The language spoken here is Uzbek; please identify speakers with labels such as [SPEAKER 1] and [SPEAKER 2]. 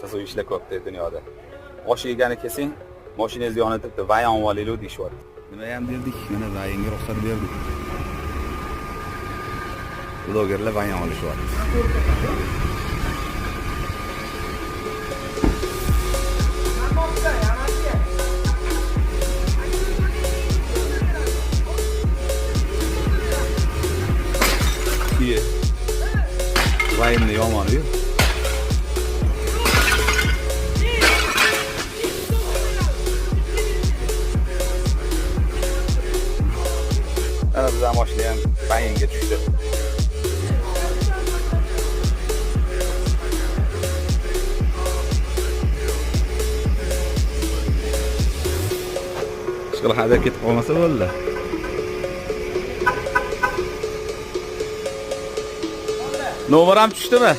[SPEAKER 1] qiziq ishlar ko'pda dunyoda. Osh yegani kesing, mashinangiz yonib turibdi, vayon olaylik deyishyapti. Nima ham derdik, mana vayonga ruxsat berdik. Blogerlar vayon olishyapti. Vayonning yomoni yo'q. Ana biz ham mashina ham vayonga tushdi. Ishqilib hadab ketib qolmasa bo'ldi. Nomer ham tushdimi?